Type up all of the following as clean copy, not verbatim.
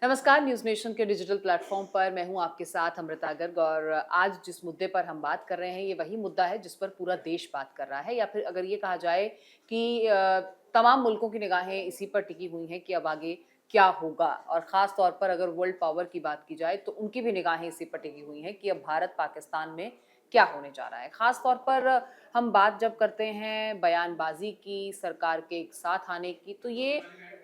नमस्कार। News nation के digital platform पर मैं हूं आपके साथ अमृता गर्ग और आज जिस मुद्दे पर हम बात कर रहे हैं ये वही मुद्दा है जिस पर पूरा देश बात कर रहा है, या फिर अगर ये कहा जाए कि तमाम मुल्कों की निगाहें इसी पर टिकी हुई हैं कि अब आगे क्या होगा। और ख़ास तौर पर अगर वर्ल्ड पावर की बात की जाए तो उनकी भी निगाहें इसी पर टिकी हुई हैं कि अब भारत पाकिस्तान में क्या होने जा रहा है। ख़ास तौर पर हम बात जब करते हैं बयानबाजी की, सरकार के एक साथ आने की, तो ये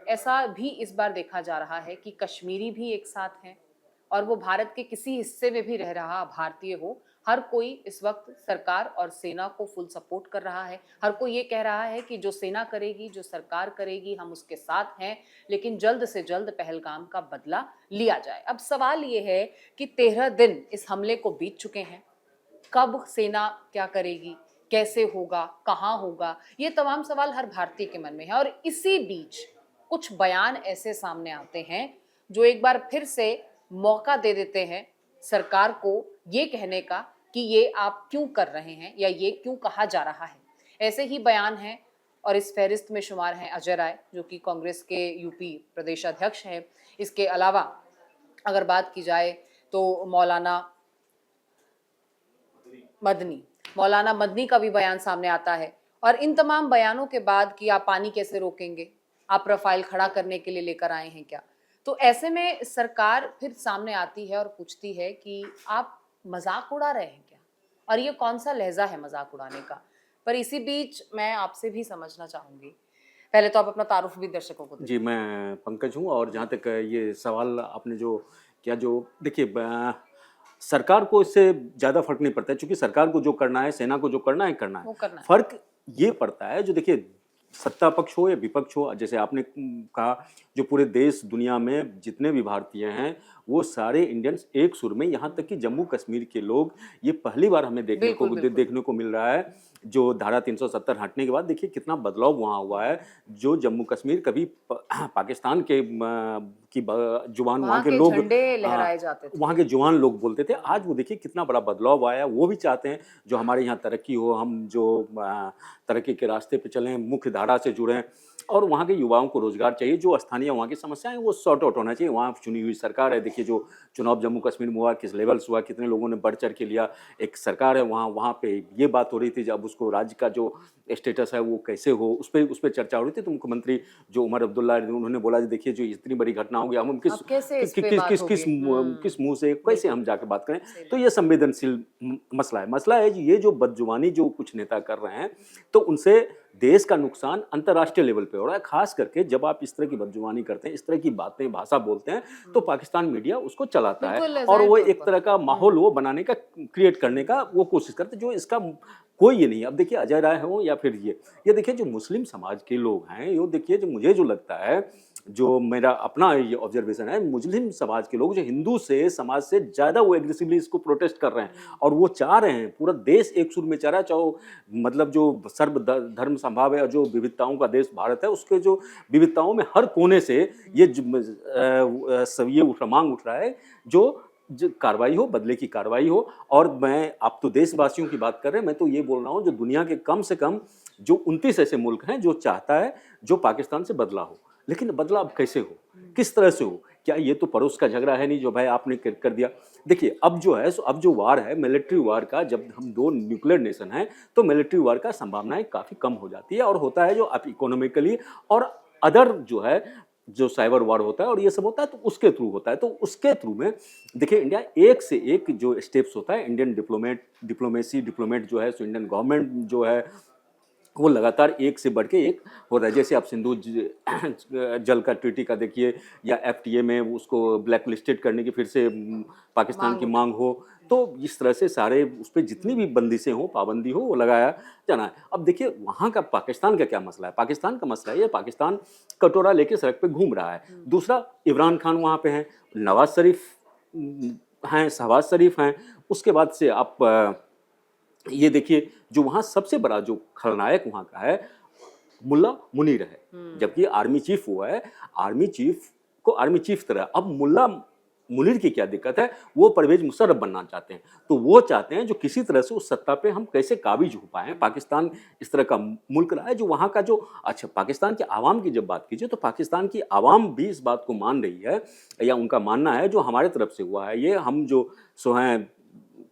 ऐसा भी इस बार देखा जा रहा है कि कश्मीरी भी एक साथ हैं और वो भारत के किसी हिस्से में भी रह रहा भारतीय हो, हर कोई इस वक्त सरकार और सेना को फुल सपोर्ट कर रहा है। हर कोई ये कह रहा है कि जो सेना करेगी, जो सरकार करेगी, हम उसके साथ हैं, लेकिन जल्द से जल्द पहलगाम का बदला लिया जाए। अब सवाल ये है कि 13 दिन इस हमले को बीत चुके हैं। कब सेना क्या करेगी, कैसे होगा, कहाँ होगा, ये तमाम सवाल हर भारतीय के मन में है। और इसी बीच कुछ बयान ऐसे सामने आते हैं जो एक बार फिर से मौका दे देते हैं सरकार को ये कहने का कि ये आप क्यों कर रहे हैं या ये क्यों कहा जा रहा है। ऐसे ही बयान हैं और इस फहरिस्त में शुमार हैं अजय राय, जो कि कांग्रेस के यूपी प्रदेश अध्यक्ष हैं। इसके अलावा अगर बात की जाए तो मदनी मौलाना मदनी का भी बयान सामने आता है। और इन तमाम बयानों के बाद कि आप पानी कैसे रोकेंगे, आप रफाल खड़ा करने के लिए लेकर आए हैं क्या, तो ऐसे में सरकार फिर सामने आती है और पूछती है कि आप मजाक उड़ा रहे हैं क्या, और ये कौन सा लहजा है मजाक उड़ाने का। पर इसी बीच मैं आपसे भी समझना चाहूंगी, पहले तो आप अपना तारुफ भी दर्शकों को जी, दीजिए। मैं पंकज हूँ और जहाँ तक ये सवाल आपने जो किया, जो देखिए सरकार को इससे ज़्यादा फ़र्क नहीं पड़ता है, क्योंकि सरकार को जो करना है, सेना को जो करना है, करना है। वो करना है। फ़र्क ये पड़ता है, जो देखिए सत्ता पक्ष हो या विपक्ष हो, जैसे आपने कहा, जो पूरे देश दुनिया में जितने भी भारतीय हैं, वो सारे इंडियंस एक सुर में, यहाँ तक कि जम्मू कश्मीर के लोग, ये पहली बार हमें बिल्कुल बिल्कुल। देखने को मिल रहा है। जो धारा 370 हटने के बाद देखिए कितना बदलाव वहाँ हुआ है। जो जम्मू कश्मीर कभी पाकिस्तान के की जुबान वहाँ वहां के के लोग झंडे लहराए जाते थे। वहाँ के जवान लोग बोलते थे। आज वो देखिए कितना बड़ा बदलाव आया है। वो भी चाहते हैं जो हमारे यहाँ तरक्की हो, हम जो तरक्की के रास्ते पे चलें, मुख्य धारा से जुड़ें, और वहाँ के युवाओं को रोजगार चाहिए। जो स्थानीय वहाँ की समस्याएं वो सॉर्ट आउट होना चाहिए। वहाँ चुनी हुई सरकार है। देखिए जो चुनाव जम्मू कश्मीर में हुआ, किस लेवल से हुआ, कितने लोगों ने बढ़ चढ़ के लिया। एक सरकार है वहाँ, वहाँ पे ये बात हो रही थी, जब उसको राज्य का जो स्टेटस है वो कैसे हो, उस पे चर्चा हो रही थी। तो मुख्यमंत्री जो उमर अब्दुल्ला, उन्होंने बोला कि देखिए जो इतनी बड़ी घटना हो गई, हम किस अब कैसे कि, इस कि, पे किस बात किस होगी। किस किस मुंह से कैसे बिल्कुल हम जाके बात करें। सही तो बात। ये संवेदनशील मसला है। मसला है ये जो बदजुबानी जो कुछ नेता कर रहे हैं, तो उनसे देश का नुकसान अंतर्राष्ट्रीय लेवल पे हो रहा है। खास करके जब आप इस तरह की बदजुबानी करते हैं, इस तरह की बातें भाषा बोलते हैं, तो पाकिस्तान मीडिया उसको चलाता है बिल्कुल और ज़ाहिर वो तौर एक पर। तरह का माहौल वो बनाने का, क्रिएट करने का वो कोशिश करते हैं, जो इसका कोई ये नहीं है। अब देखिए अजय राय हो या फिर ये देखिए जो मुस्लिम समाज के लोग हैं, ये देखिए जो मुझे जो लगता है, जो मेरा अपना ये ऑब्जर्वेशन है, मुस्लिम समाज के लोग जो हिंदू से समाज से ज़्यादा वो एग्रेसिवली इसको प्रोटेस्ट कर रहे हैं। और वो चाह रहे हैं, पूरा देश एक सुर में चाह रहा है। चाहे मतलब जो सर्व धर्म संभाव है और जो विविधताओं का देश भारत है, उसके जो विविधताओं में हर कोने से सब ये मांग उठ रहा है, जो कार्रवाई हो, बदले की कार्रवाई हो। और मैं, आप तो देशवासियों की बात कर रहे हैं, मैं तो ये बोल रहा हूँ जो दुनिया के कम से कम जो 29 ऐसे मुल्क हैं जो चाहता है जो पाकिस्तान से बदला हो। लेकिन बदला अब कैसे हो, किस तरह से हो? क्या ये तो पड़ोस का झगड़ा है नहीं जो भाई आपने कर दिया। देखिए अब जो है, अब जो वार है, मिलिट्री वार का, जब हम दो न्यूक्लियर नेशन हैं, तो मिलिट्री वार का संभावनाएं काफ़ी कम हो जाती है। और होता है जो आप इकोनॉमिकली और अदर जो है, जो साइबर वार होता है और ये सब होता है, तो उसके थ्रू होता है। तो उसके थ्रू में देखिए इंडिया एक से एक जो स्टेप्स होता है, इंडियन डिप्लोमेट जो है, सो इंडियन गवर्नमेंट जो है, वो लगातार एक से बढ़ के एक हो रहा है। जैसे आप सिंधु जल का ट्रीटी का देखिए, या एफटीए में उसको ब्लैक लिस्टेड करने की फिर से पाकिस्तान मांग की उठी। मांग हो। तो इस तरह से सारे उस पर जितनी भी बंदिशें हो, पाबंदी हो, वो लगाया जाना है। अब देखिए वहाँ का पाकिस्तान का क्या मसला है। पाकिस्तान का मसला है ये, पाकिस्तान कटोरा लेके सड़क पे घूम रहा है। दूसरा, इमरान खान वहाँ पे हैं, नवाज शरीफ हैं, शहबाज शरीफ हैं। उसके बाद से आप ये देखिए जो वहाँ सबसे बड़ा जो खलनायक वहाँ का है, मुल्ला मुनीर है। जबकि आर्मी चीफ हुआ है, आर्मी चीफ को आर्मी चीफ तरह, अब मुल्ला मुनीर की क्या दिक्कत है, वो परवेज मुशर्रफ बनना चाहते हैं। तो वो चाहते हैं जो किसी तरह से उस सत्ता पे हम कैसे काबिज हो पाएं। पाकिस्तान इस तरह का मुल्क रहा है जो वहाँ का जो, अच्छा पाकिस्तान के आवाम की जब बात कीजिए तो पाकिस्तान की आवाम भी इस बात को मान रही है, या उनका मानना है जो हमारे तरफ से हुआ है, ये हम जो सो हैं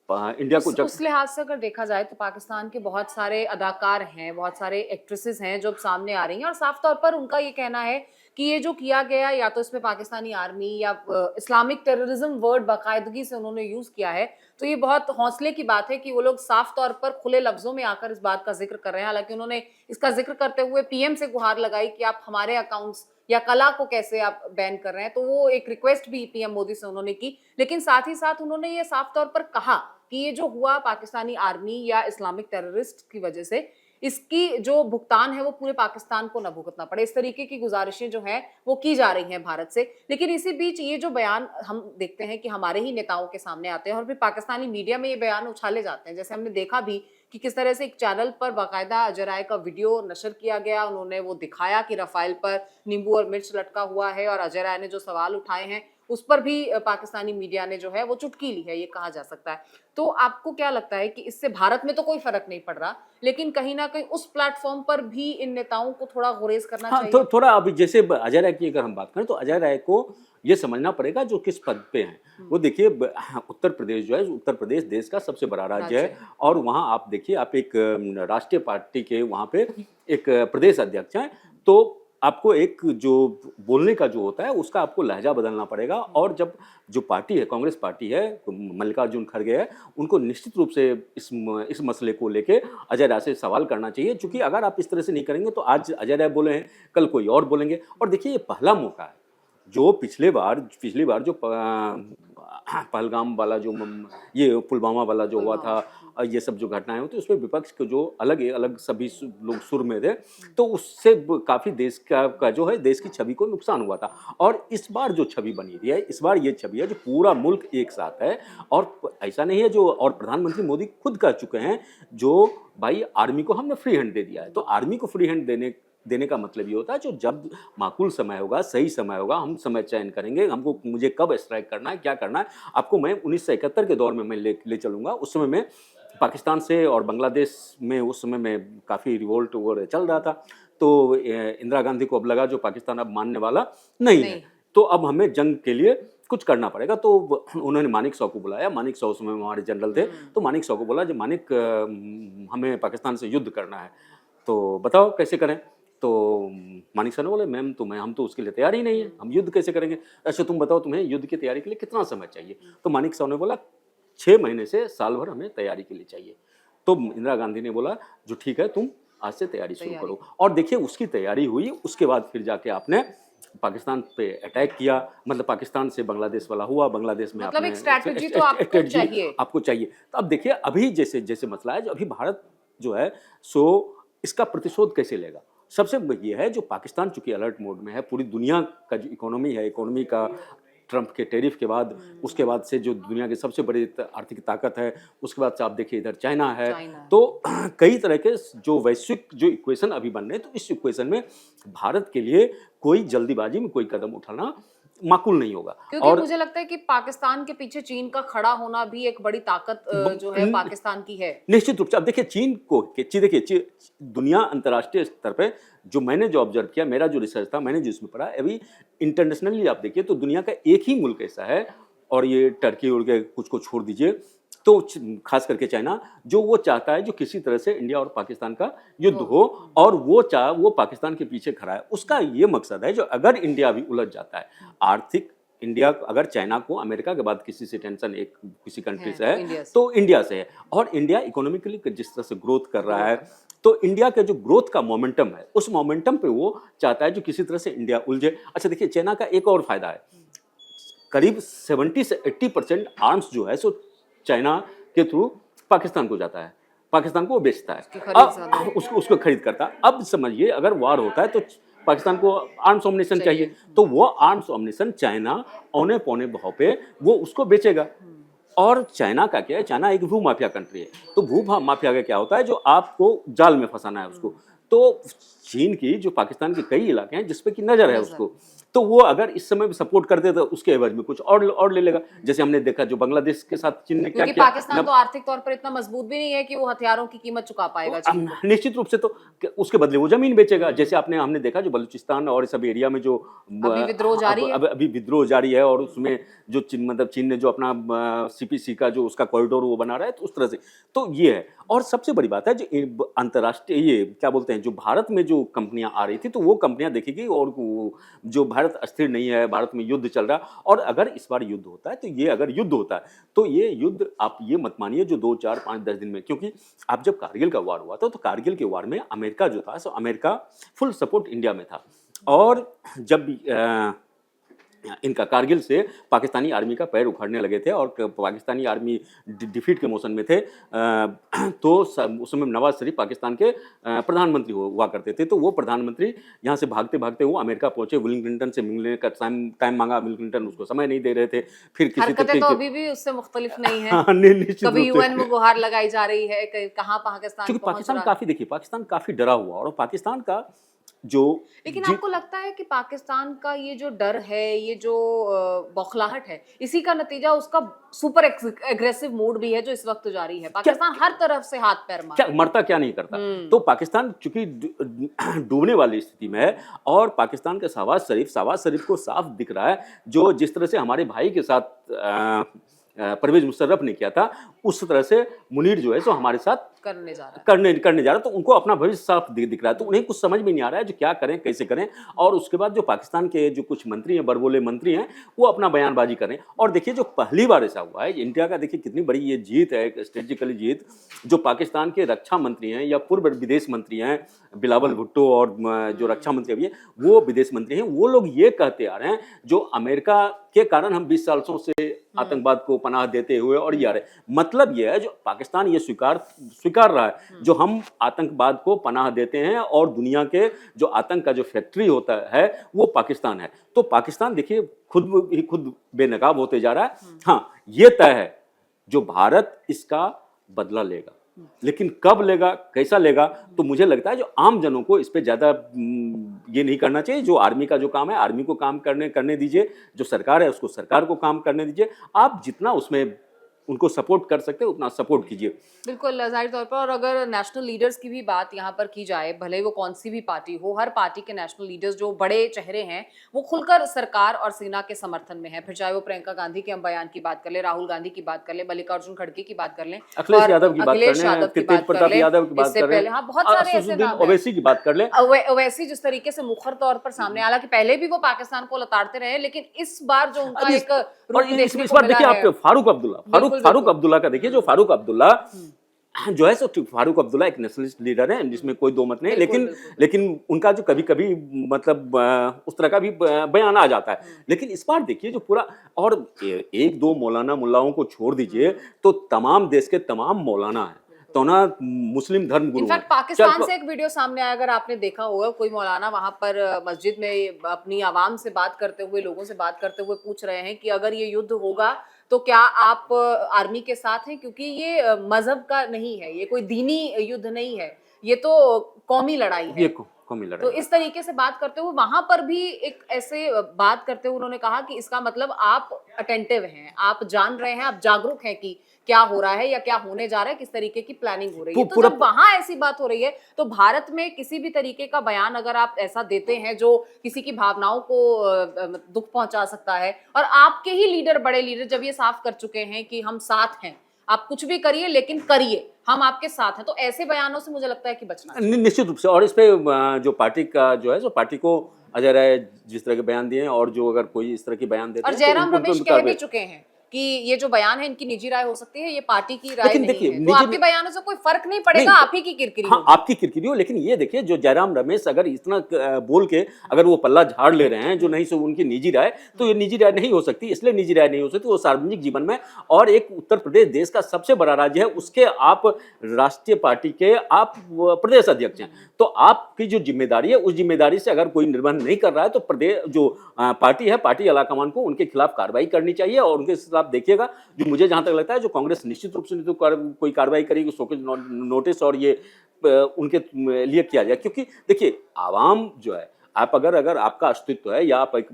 इंडिया को जब उस लिहाज से अगर देखा जाए तो पाकिस्तान के बहुत सारे अदाकार हैं, बहुत सारे एक्ट्रेसेस हैं जो अब सामने आ रही हैं और साफ तौर पर उनका ये कहना है कि ये जो किया गया या तो इसमें पाकिस्तानी आर्मी या इस्लामिक टेररिज्म वर्ड बाकायदगी से उन्होंने यूज किया है, तो ये बहुत हौसले की बात है कि वो लोग साफ तौर पर खुले लफ्जों में आकर इस बात का जिक्र कर रहे हैं। हालांकि उन्होंने इसका जिक्र करते हुए पीएम से गुहार लगाई कि आप हमारे अकाउंट्स या कला को कैसे आप बैन कर रहे हैं, तो वो एक रिक्वेस्ट भी पीएम मोदी से उन्होंने की। लेकिन साथ ही साथ उन्होंने ये साफ तौर पर कहा कि ये जो हुआ पाकिस्तानी आर्मी या इस्लामिक टेररिस्ट की वजह से, इसकी जो भुगतान है वो पूरे पाकिस्तान को न भुगतना पड़े। इस तरीके की गुजारिशें जो हैं वो की जा रही हैं भारत से। लेकिन इसी बीच ये जो बयान हम देखते हैं कि हमारे ही नेताओं के सामने आते हैं और फिर पाकिस्तानी मीडिया में ये बयान उछाले जाते हैं। जैसे हमने देखा भी कि किस तरह से एक चैनल पर बाकायदा अजय राय का वीडियो नशर किया गया, उन्होंने वो दिखाया कि रफाल पर नींबू और मिर्च लटका हुआ है और अजय राय ने जो सवाल उठाए हैं उस पर भी पाकिस्तानी मीडिया ने जो है वो चुटकी ली है, ये कहा जा सकता है। तो आपको क्या लगता है कि इससे भारत में तो कोई फर्क नहीं पड़ रहा, लेकिन कहीं ना कहीं उस प्लेटफॉर्म पर भी इन नेताओं को थोड़ा गुरेज करना हाँ, चाहिए? तो थोड़ा अभी जैसे अजय राय की अगर हम बात करें तो अजय राय को ये समझना पड़ेगा जो किस पद पे हैं। वो देखिए उत्तर प्रदेश जो है, उत्तर प्रदेश देश का सबसे बड़ा राज्य है और वहाँ आप देखिए, आप एक राष्ट्रीय पार्टी के वहाँ पे एक प्रदेश अध्यक्ष हैं, तो आपको एक जो बोलने का जो होता है उसका आपको लहजा बदलना पड़ेगा। और जब जो पार्टी है, कांग्रेस पार्टी है, मल्लिकार्जुन खड़गे है, उनको निश्चित रूप से इस मसले को लेके अजय राय से सवाल करना चाहिए, क्योंकि अगर आप इस तरह से नहीं करेंगे तो आज अजय राय बोले हैं, कल कोई और बोलेंगे। और देखिए ये पहला मौका है, जो पिछली बार जो पहलगाम वाला जो ये पुलवामा वाला जो हुआ था, ये सब जो घटनाएं हुई थी उसमें विपक्ष के जो अलग अलग सभी लोग सुर में थे, तो उससे काफ़ी देश का जो है देश की छवि को नुकसान हुआ था। और इस बार जो छवि बनी रही है, इस बार ये छवि है जो पूरा मुल्क एक साथ है। और ऐसा नहीं है जो, और प्रधानमंत्री मोदी खुद कह चुके हैं जो भाई आर्मी को हमने फ्री हैंड दे दिया है। तो आर्मी को फ्री हैंड देने का मतलब ये होता है जो जब माकूल समय होगा, सही समय होगा, हम समय चयन करेंगे, हमको मुझे कब स्ट्राइक करना है, क्या करना है, आपको मैं 1971 के दौर में मैं ले चलूँगा। उस समय में पाकिस्तान से और बांग्लादेश में उस समय में काफ़ी रिवोल्ट वगैरह चल रहा था, तो इंदिरा गांधी को अब लगा जो पाकिस्तान अब मानने वाला नहीं है, तो अब हमें जंग के लिए कुछ करना पड़ेगा। तो उन्होंने मानिक शॉ को बुलाया। मानिक शॉ उस समय हमारे जनरल थे, तो मानिक शॉ को बोला जो मानिक हमें पाकिस्तान से युद्ध करना है, तो बताओ कैसे करें। तो मानिक शॉ ने बोले मैम तो हम तो उसके लिए तैयार ही नहीं है, हम युद्ध कैसे करेंगे। अच्छा तुम बताओ तुम्हें युद्ध की तैयारी के लिए कितना समय चाहिए। तो मानिक शॉ ने बोला 6 महीने से साल भर हमें तैयारी के लिए चाहिए। तो इंदिरा गांधी ने बोला जो ठीक है तुम आज से तैयारी शुरू करो। और देखिए उसकी तैयारी हुई, उसके बाद फिर जाके आपने पाकिस्तान पे अटैक किया, मतलब पाकिस्तान से बांग्लादेश वाला हुआ, बांग्लादेश में मतलब एक स्ट्रैटेजी तो आपको चाहिए। तो अब देखिए अभी जैसे मसला है जो अभी भारत जो है सो इसका प्रतिशोध कैसे लेगा। सबसे ये है जो पाकिस्तान चूंकि अलर्ट मोड में है, पूरी दुनिया का जो इकोनॉमी है, इकोनॉमी का ट्रंप के टैरिफ के बाद, उसके बाद से जो दुनिया की सबसे बड़ी आर्थिक ताकत है, उसके बाद से आप देखिए इधर चाइना है। तो कई तरह के जो वैश्विक जो इक्वेशन अभी बन रहे हैं, तो इस इक्वेशन में भारत के लिए कोई जल्दीबाजी में कोई कदम उठाना माकूल नहीं होगा। क्योंकि और मुझे लगता है कि पाकिस्तान के पीछे चीन का खड़ा होना भी एक बड़ी ताकत जो है पाकिस्तान की है। निश्चित रूप से। अब देखिए चीन को देखिए दुनिया अंतर्राष्ट्रीय स्तर पे जो मैंने जो ऑब्जर्व किया, मेरा जो रिसर्च था, मैंने जो इसमें पढ़ा, अभी इंटरनेशनली आप देखिए तो दुनिया का एक ही मुल्क ऐसा है, और ये टर्की उड़ के कुछ को छोड़ दीजिए, तो खास करके चाइना, जो वो चाहता है जो किसी तरह से इंडिया और पाकिस्तान का युद्ध हो, और वो पाकिस्तान के पीछे खड़ा है। उसका ये मकसद है जो अगर इंडिया भी उलझ जाता है आर्थिक, इंडिया अगर चाइना को अमेरिका के बाद किसी से टेंशन एक किसी कंट्री से है तो इंडिया से है। और इंडिया इकोनॉमिकली जिस तरह से ग्रोथ कर रहा है, तो इंडिया के जो ग्रोथ का मोमेंटम है, उस मोमेंटम पे वो चाहता है जो किसी तरह से इंडिया उलझे। अच्छा देखिए चाइना का एक और फायदा है, करीब 70 से 80% आर्म्स जो है सो चाइना के थ्रू पाकिस्तान को जाता है, पाकिस्तान को वो बेचता है, अब उसको खरीद करता है। अब समझिए अगर वार होता है तो पाकिस्तान को आर्म्स अम्युनिशन चाहिए, तो वो आर्म्स अम्युनिशन चाइना औने पौने भाव पे वो उसको बेचेगा। और चाइना का क्या है, चाइना एक भू माफिया कंट्री है, तो भू माफिया का क्या होता है जो आपको जाल में फंसाना है उसको। तो चीन की जो पाकिस्तान के कई इलाके हैं जिसपे की नजर है उसको, तो वो अगर इस समय भी सपोर्ट कर दे तो उसके एवज में कुछ और ले लेगा। जैसे हमने देखा जो बांग्लादेश के साथ चीन ने क्या क्योंकि किया। पाकिस्तान तो आर्थिक तौर पर इतना मजबूत भी नहीं है कि वो हथियारों की कीमत चुका पाएगा चीन को। निश्चित रूप से तो उसके बदले वो जमीन बेचेगा। जैसे हमने देखा जो बलूचिस्तान और सब एरिया में जो अभी विद्रोह जारी है। अभी विद्रोह जारी है, और उसमें जो चीन ने जो अपना सीपीसी का जो उसका कॉरिडोर वो बना रहा है, तो उस तरह से तो ये है। और सबसे बड़ी बात है जो अंतर्राष्ट्रीय ये क्या बोलते हैं, जो भारत में जो कंपनियां आ रही थी, तो वो कंपनियां देखेगी, और जो भारत अस्थिर नहीं है, भारत में युद्ध चल रहा है, और अगर इस बार युद्ध होता है, तो ये अगर युद्ध होता है तो ये युद्ध आप ये मत मानिए जो 2, 4, 5, 10 दिन में, क्योंकि आप जब कारगिल का वार हुआ था तो कारगिल के वार में अमेरिका जो था, so America full support India में था। और जब इनका कारगिल से पाकिस्तानी आर्मी का पैर उखाड़ने लगे थे और पाकिस्तानी आर्मी डिफीट के मोशन में थे, तो उस समय नवाज शरीफ पाकिस्तान के प्रधानमंत्री हुआ करते थे। तो वो प्रधानमंत्री यहाँ से भागते भागते वो अमेरिका पहुंचे, विल क्लिंटन से मिलने का टाइम मांगा, विल क्लिंटन उसको समय नहीं दे रहे थे। फिर किसी हरकतें तो अभी भी उससे मुख्तलिफ नहीं है। निश्चित कभी रूप से। यूएन में गुहार लगाई जा रही है, कहाँ पाकिस्तान क्योंकि पहुंच पाकिस्तान रहा है। काफी, देखिए पाकिस्तान काफी डरा हुआ, और पाकिस्तान का जो लेकिन आपको लगता है कि पाकिस्तान का ये जो डर है, ये जो बौखलाहट है, इसी का नतीजा उसका सुपर एग्रेसिव मूड भी है जो इस वक्त जारी है? पाकिस्तान हर तरफ से हाथ पैर मार क्या मरता क्या नहीं करता। तो पाकिस्तान चूंकि डूबने वाली स्थिति में है, और पाकिस्तान के शहबाज शरीफ को साफ दिख रहा है, जो जिस तरह से हमारे भाई के साथ परवेज मुशर्रफ ने किया था, उस तरह से मुनीर जो है सो हमारे साथ करने जा रहा है। करने जा रहा है। तो उनको अपना भविष्य साफ दिख रहा है, तो उन्हें कुछ समझ में नहीं आ रहा है जो क्या करें, कैसे करें। और उसके बाद जो पाकिस्तान के जो कुछ मंत्री हैं, बड़बोले मंत्री हैं, वो अपना बयानबाजी कर रहे हैं। और देखिए जो पहली बार ऐसा हुआ है इंडिया का, देखिए कितनी बड़ी ये जीत है, एक स्ट्रेटेजिकली जीत, जो पाकिस्तान के रक्षा मंत्री हैं या पूर्व विदेश मंत्री हैं, बिलावल भुट्टो, और जो रक्षा मंत्री अभी है वो विदेश मंत्री हैं, वो लोग ये कहते आ रहे हैं जो अमेरिका के कारण हम 20 सालों से आतंकवाद को पनाह देते हुए और ये आ रहे, मतलब ये है जो पाकिस्तान ये स्वीकार रहा है जो हम आतंकवाद को पनाह देते हैं, और दुनिया के जो आतंक का जो फैक्ट्री होता है वो पाकिस्तान है। तो पाकिस्तान देखिए खुद बेनकाब होते जा रहा है। हाँ, ये तय है जो भारत इसका बदला लेगा, लेकिन कब लेगा, कैसा लेगा, तो मुझे लगता है जो आम जनों को इस पे ज्यादा ये नहीं करना चाहिए। जो आर्मी का जो काम है आर्मी को काम करने दीजिए, जो सरकार है उसको सरकार को काम करने दीजिए। आप जितना उसमें उनको सपोर्ट कर सकते हैं उतना सपोर्ट कीजिए। बिल्कुल जाहिर तौर पर। और अगर नेशनल लीडर्स की भी बात यहाँ पर की जाए, भले ही वो कौन सी भी पार्टी हो, हर पार्टी के नेशनल लीडर्स जो बड़े चेहरे हैं वो खुलकर सरकार और सेना के समर्थन में है। फिर चाहे वो प्रियंका गांधी के हम बयान की बात कर ले, राहुल गांधी की बात कर ले, मल्लिकार्जुन खड़गे की बात कर लें, अखिलेश यादव की बात कर लें, हाँ बहुत सारे ऐसे नाम हैं, ओवैसी की बात कर लें। ओवैसी जिस तरीके से मुखर तौर पर सामने, हालांकि पहले भी वो पाकिस्तान को लताड़ते रहे, लेकिन इस बार जो उनका एक रूप देखने को मिला है। आप फारूक अब्दुल्ला का देखिए, जो फारूक अब्दुल्ला जो है सो फारूक अब्दुल्ला एक नेशनलिस्ट लीडर है जिसमें कोई दो मत नहीं, लेकिन उनका जो कभी कभी मतलब उस तरह का भी बयान आ जाता है। लेकिन इस बार देखिए जो पूरा, और एक दो मौलाना मुल्लाओं को छोड़ दीजिए तो तमाम देश के तमाम मौलाना है, तो ना मुस्लिम धर्म गुरु। इनफैक्ट पाकिस्तान से एक वीडियो सामने आया, अगर आपने देखा होगा, कोई मौलाना वहां पर मस्जिद में अपनी आवाम से बात करते हुए, लोगों से बात करते हुए पूछ रहे हैं कि अगर ये युद्ध होगा तो क्या आप आर्मी के साथ हैं, क्योंकि ये मजहब का नहीं है, ये कोई दीनी युद्ध नहीं है, ये तो कौमी लड़ाई है। कौमी लड़ाई। तो इस तरीके से बात करते हुए वहां पर भी एक ऐसे बात करते हुए उन्होंने कहा कि इसका मतलब आप अटेंटिव हैं, आप जान रहे हैं, आप जागरूक हैं कि क्या हो रहा है या क्या होने जा रहा है, किस तरीके की प्लानिंग हो रही है। तो जब वहां ऐसी बात हो रही है तो भारत में किसी भी तरीके का बयान अगर आप ऐसा देते हैं जो किसी की भावनाओं को दुख पहुंचा सकता है, और आपके ही लीडर, बड़े लीडर जब ये साफ कर चुके हैं कि हम साथ हैं, आप कुछ भी करिए लेकिन करिए, हम आपके साथ हैं, तो ऐसे बयानों से मुझे लगता है कि बचना चाहिए। निश्चित रूप से। और इस पे जो पार्टी का जो है, जो पार्टी को अजय राय जिस तरह के बयान दिए हैं, और जो अगर कोई इस तरह के बयान देते हैं, और जयराम रमेश कह भी चुके हैं कि ये जो बयान है इनकी निजी राय हो सकती है, ये पार्टी की राय नहीं है। तो आपके बयानों से कोई फर्क नहीं पड़ेगा, आप ही की किरकिरी। हाँ, आपकी किरकिरी हो। लेकिन ये देखिए जो जयराम रमेश अगर इतना बोल के अगर वो पल्ला झाड़ ले रहे हैं जो नहीं सो उनकी निजी राय, तो ये निजी राय नहीं हो सकती। इसलिए निजी राय नहीं हो सकती, वो सार्वजनिक जीवन में, और एक उत्तर प्रदेश देश का सबसे बड़ा राज्य है, उसके आप राष्ट्रीय पार्टी के आप प्रदेश अध्यक्ष हैं, तो आपकी जो जिम्मेदारी है उस जिम्मेदारी से अगर कोई निर्वहन नहीं कर रहा है तो प्रदेश जो पार्टी है, पार्टी आलाकमान को उनके खिलाफ कार्रवाई करनी चाहिए। और उनके खिलाफ देखिएगा, जो मुझे जहां तक लगता है जो कांग्रेस निश्चित रूप से नहीं तो कोई कार्रवाई करेगी, शोकॉज नोटिस और ये उनके लिए किया जाए। क्योंकि देखिए आवाम जो है, आप अगर अगर आपका अस्तित्व है या आप एक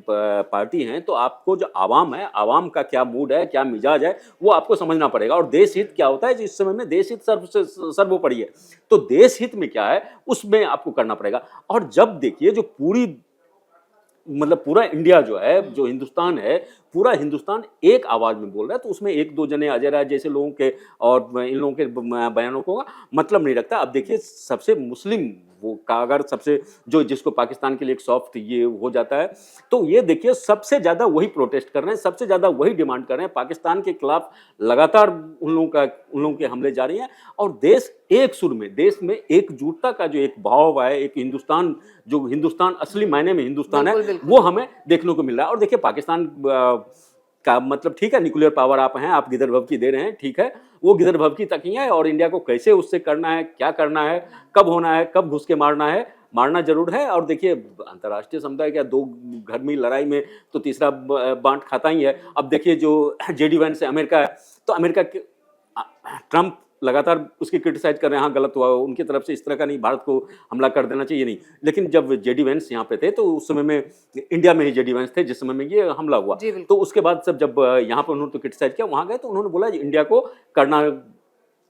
पार्टी हैं, तो आपको जो आवाम है, आवाम का क्या मूड है, क्या मिजाज है, वो आपको समझना पड़ेगा। और देश हित क्या होता है, जिस समय में देश हित सर्वोपरि है, तो देश हित में क्या है उसमें आपको करना पड़ेगा। और जब देखिए जो पूरी मतलब पूरा इंडिया जो है, जो हिंदुस्तान है, पूरा हिंदुस्तान एक आवाज में बोल रहा है, तो उसमें एक दो जने अजय राय जैसे लोगों के और इन लोगों के बयानों को मतलब नहीं रखता। अब देखिए सबसे मुस्लिम वो का अगर सबसे जो जिसको पाकिस्तान के लिए एक सॉफ्ट ये हो जाता है, तो ये देखिए सबसे ज्यादा वही प्रोटेस्ट कर रहे हैं, सबसे ज्यादा वही डिमांड कर रहे हैं। पाकिस्तान के खिलाफ लगातार उन लोगों के हमले जारी हैं। और देश एक सुर में, देश में एकजुटता का जो एक भाव है, एक हिंदुस्तान जो हिंदुस्तान असली मायने में हिंदुस्तान है, बिल्कुल, बिल्कुल। वो हमें देखने को मिल रहा है। और देखिए पाकिस्तान का मतलब ठीक है, न्यूक्लियर पावर आप हैं, आप गिदर भवकी दे रहे हैं, ठीक है, वो गिदर भवकी तक ही है। और इंडिया को कैसे उससे करना है, क्या करना है, कब होना है, कब घुस के मारना है, मारना जरूर है। और देखिए अंतर्राष्ट्रीय समुदाय क्या, दो घर में लड़ाई में तो तीसरा बांट खाता ही है। अब देखिए जो जेडी वैंस है, अमेरिका है, तो अमेरिका के ट्रंप लगातार उसकी क्रिटिसाइज कर रहे हैं, हाँ गलत हुआ उनकी तरफ से, इस तरह का नहीं, भारत को हमला कर देना चाहिए नहीं। लेकिन जब जेडी वैंस यहाँ पे थे, तो उस समय में इंडिया में ही जेडी वैंस थे जिस समय में ये हमला हुआ। जी, बिल्कुल। तो उसके बाद सब जब यहाँ पर उन्होंने तो क्रिटिसाइज किया, वहां गए तो उन्होंने बोला इंडिया को करना,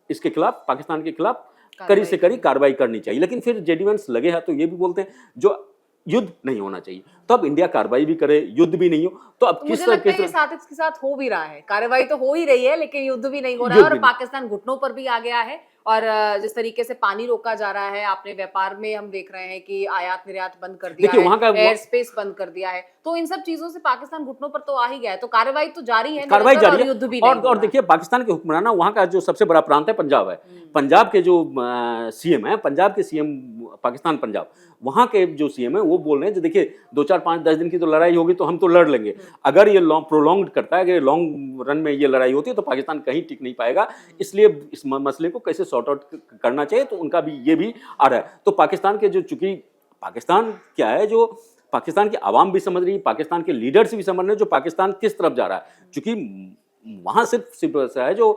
इसके खिलाफ, पाकिस्तान के खिलाफ कड़ी से कड़ी कार्रवाई करनी चाहिए। लेकिन फिर जेडी वैंस लगे हैं तो ये भी बोलते हैं जो युद्ध नहीं होना चाहिए, तो अब इंडिया कार्रवाई भी करे, युद्ध भी नहीं हो, तो अब मुझे किस लगता है ये तरह साथ इसके साथ हो भी रहा है, कार्रवाई तो हो ही रही है लेकिन युद्ध भी नहीं हो रहा है। युद्ध और भी नहीं। पाकिस्तान घुटनों पर भी आ गया है। और जिस तरीके से पानी रोका जा रहा है, आपने व्यापार में हम देख रहे हैं कि आयात निर्यात बंद कर दिया देखिए है, वहां का एयर स्पेस बंद कर दिया है, तो इन सब चीजों से पाकिस्तान घुटनों पर तो आ ही गया है। तो कार्रवाई तो जारी है कार्रवाई निरंतर, जारी और है। युद्ध भी नहीं हो और रहा देखिए पाकिस्तान के हुक्मराना, वहाँ का जो सबसे बड़ा प्रांत है पंजाब है, पंजाब के जो सीएम है, पंजाब के सीएम, पाकिस्तान पंजाब, वहाँ के जो सीएम है वो बोल रहे हैं जो देखिए 2 4 5 10 दिन की तो लड़ाई होगी तो हम तो लड़ लेंगे, अगर ये लॉन्ग प्रोलॉन्ग्ड करता है, अगर लॉन्ग रन में ये लड़ाई होती है तो पाकिस्तान कहीं टिक नहीं पाएगा। इसलिए इस मसले को कैसे सॉर्ट आउट करना चाहिए, तो उनका भी ये भी आ रहा है। तो पाकिस्तान के जो, चूंकि पाकिस्तान क्या है, जो पाकिस्तान की आवाम भी समझ रही है, पाकिस्तान के लीडर्स भी समझ रहे हैं जो पाकिस्तान किस तरफ जा रहा है। क्योंकि वहां सिर्फ ऐसा है जो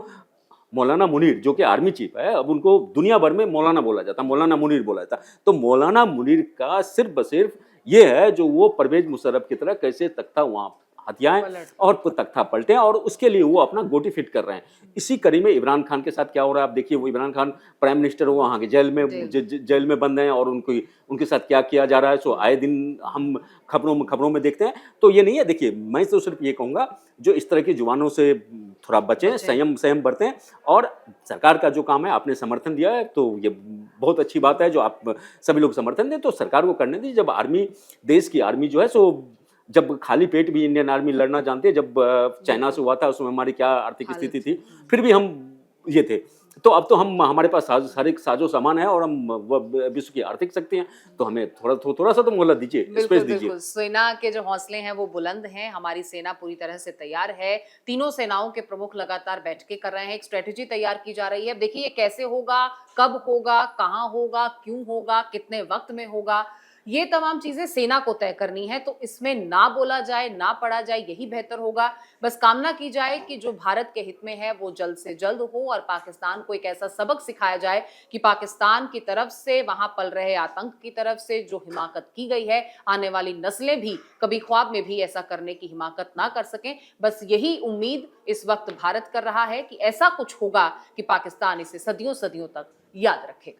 मौलाना मुनीर जो कि आर्मी चीफ है, अब उनको दुनिया भर में मौलाना बोला जाता है, मौलाना मुनीर बोला जाता है। तो मौलाना मुनीर का सिर्फ बसिर्फ ये है जो वो परवेज मुशर्रफ की तरह कैसे तख्ता वहां हथियाएं और तख्ता पलटे, और उसके लिए वो अपना गोटी फिट कर रहे हैं। इसी कड़ी में इमरान खान के साथ क्या हो रहा है आप देखिए, वो इमरान खान प्राइम मिनिस्टर वो वहाँ के जेल में जेल में बंद हैं, और उनके साथ क्या किया जा रहा है सो आए दिन हम खबरों में देखते हैं। तो ये नहीं है, देखिए मैं तो सिर्फ ये कहूँगा जो इस तरह की जुबानों से थोड़ा बचें, संयम बरतें। और सरकार का जो काम है आपने समर्थन दिया है, तो ये बहुत अच्छी बात है जो आप सभी लोग समर्थन दें, तो सरकार को करने दीजिए। जब आर्मी, देश की आर्मी जो है सो, जब खाली पेट भी इंडियन आर्मी लड़ना जानती है, जब चाइना से हुआ था उस समय हमारी क्या आर्थिक स्थिति थी, फिर भी हम ये थे। तो अब तो हमारे पास सारे साजो सामान है और हम विश्व की आर्थिक शक्ति हैं, तो हमें थोड़ा सा तो मोहलत दीजिए, स्पेस दीजिए। बिल्कुल, सेना के जो हौसले हैं वो बुलंद हैं, हमारी सेना पूरी तरह से तैयार है। तीनों सेनाओं के प्रमुख लगातार बैठकें कर रहे हैं, एक स्ट्रेटेजी तैयार की जा रही है। अब देखिए ये कैसे होगा, कब होगा, कहाँ होगा, क्यों होगा, कितने वक्त में होगा, ये तमाम चीजें सेना को तय करनी है। तो इसमें ना बोला जाए, ना पढ़ा जाए, यही बेहतर होगा। बस कामना की जाए कि जो भारत के हित में है वो जल्द से जल्द हो, और पाकिस्तान को एक ऐसा सबक सिखाया जाए कि पाकिस्तान की तरफ से, वहां पल रहे आतंक की तरफ से जो हिमाकत की गई है, आने वाली नस्लें भी कभी ख्वाब में भी ऐसा करने की हिमाकत ना कर सकें। बस यही उम्मीद इस वक्त भारत कर रहा है कि ऐसा कुछ होगा कि पाकिस्तान इसे सदियों सदियों तक याद रखेगा।